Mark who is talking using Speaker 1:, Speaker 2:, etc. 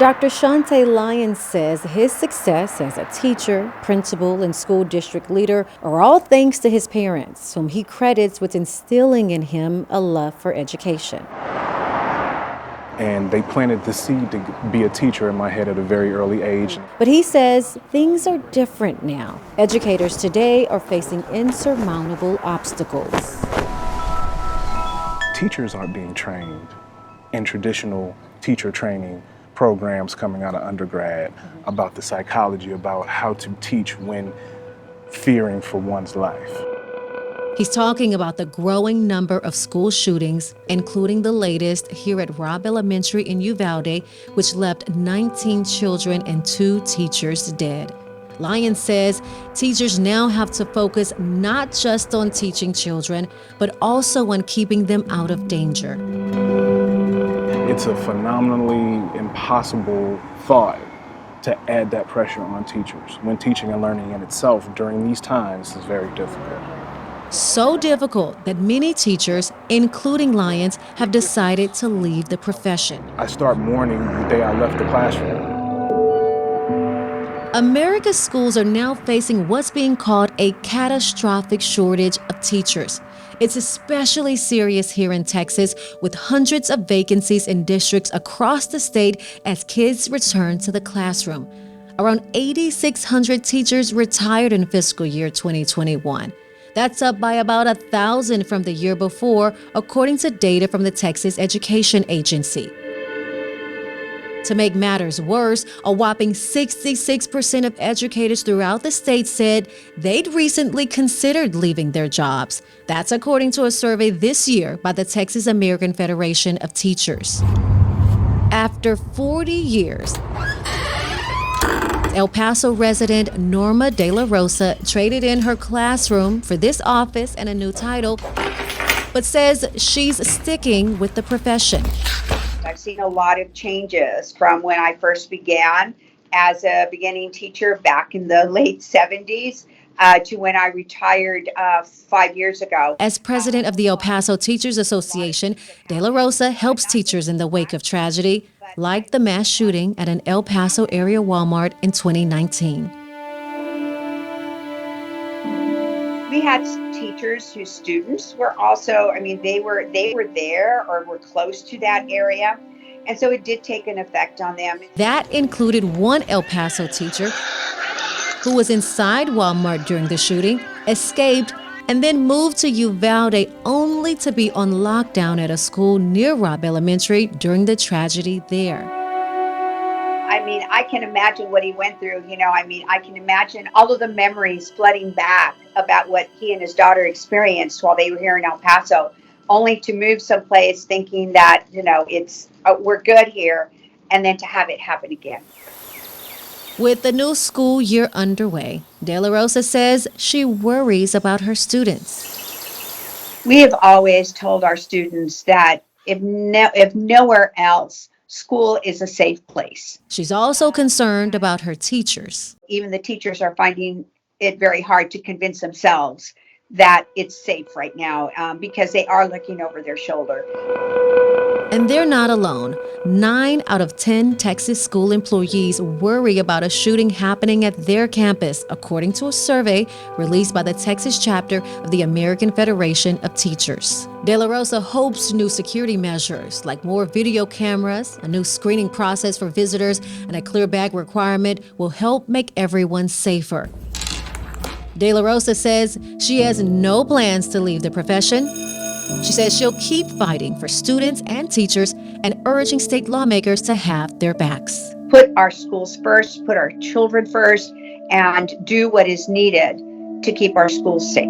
Speaker 1: Dr. Shante Lyons says his success as a teacher, principal, and school district leader are all thanks to his parents, whom he credits with instilling in him a love for education.
Speaker 2: And they planted the seed to be a teacher in my head at a very early age.
Speaker 1: But he says things are different now. Educators today are facing insurmountable obstacles.
Speaker 2: Teachers aren't being trained in traditional teacher training programs coming out of undergrad about the psychology, about how to teach when fearing for one's life.
Speaker 1: He's talking about the growing number of school shootings, including the latest here at Robb Elementary in Uvalde, which left 19 children and 2 teachers dead. Lyons says teachers now have to focus not just on teaching children, but also on keeping them out of danger.
Speaker 2: It's a phenomenally impossible thought to add that pressure on teachers when teaching and learning in itself during these times is very difficult.
Speaker 1: So difficult that many teachers, including Lyons, have decided to leave the profession.
Speaker 2: I start mourning the day I left the classroom.
Speaker 1: America's schools are now facing what's being called a catastrophic shortage of teachers. It's especially serious here in Texas, with hundreds of vacancies in districts across the state as kids return to the classroom. Around 8,600 teachers retired in fiscal year 2021. That's up by about 1,000 from the year before, according to data from the Texas Education Agency. To make matters worse, a whopping 66% of educators throughout the state said they'd recently considered leaving their jobs. That's according to a survey this year by the Texas American Federation of Teachers. After 40 years, El Paso resident Norma De La Rosa traded in her classroom for this office and a new title, but says she's sticking with the profession.
Speaker 3: I've seen a lot of changes from when I first began as a beginning teacher back in the late 70s to when I retired 5 years ago.
Speaker 1: As president of the El Paso Teachers Association, De La Rosa helps teachers in the wake of tragedy, like the mass shooting at an El Paso area Walmart in 2019.
Speaker 3: We had teachers whose students were also, they were there or were close to that area. And so it did take an effect on them.
Speaker 1: That included one El Paso teacher who was inside Walmart during the shooting, escaped, and then moved to Uvalde only to be on lockdown at a school near Robb Elementary during the tragedy there.
Speaker 3: I can imagine what he went through. I can imagine all of the memories flooding back about what he and his daughter experienced while they were here in El Paso, only to move someplace thinking that, we're good here, and then to have it happen again.
Speaker 1: With the new school year underway, De La Rosa says she worries about her students.
Speaker 3: We have always told our students that if nowhere else, school is a safe place.
Speaker 1: She's also concerned about her teachers.
Speaker 3: Even the teachers are finding it very hard to convince themselves that it's safe right now because they are looking over their shoulder.
Speaker 1: And they're not alone. 9 out of 10 Texas school employees worry about a shooting happening at their campus, according to a survey released by the Texas chapter of the American Federation of Teachers. De La Rosa hopes new security measures like more video cameras, a new screening process for visitors, and a clear bag requirement will help make everyone safer. De La Rosa says she has no plans to leave the profession. She says she'll keep fighting for students and teachers and urging state lawmakers to have their backs.
Speaker 3: Put our schools first, put our children first, and do what is needed to keep our schools safe.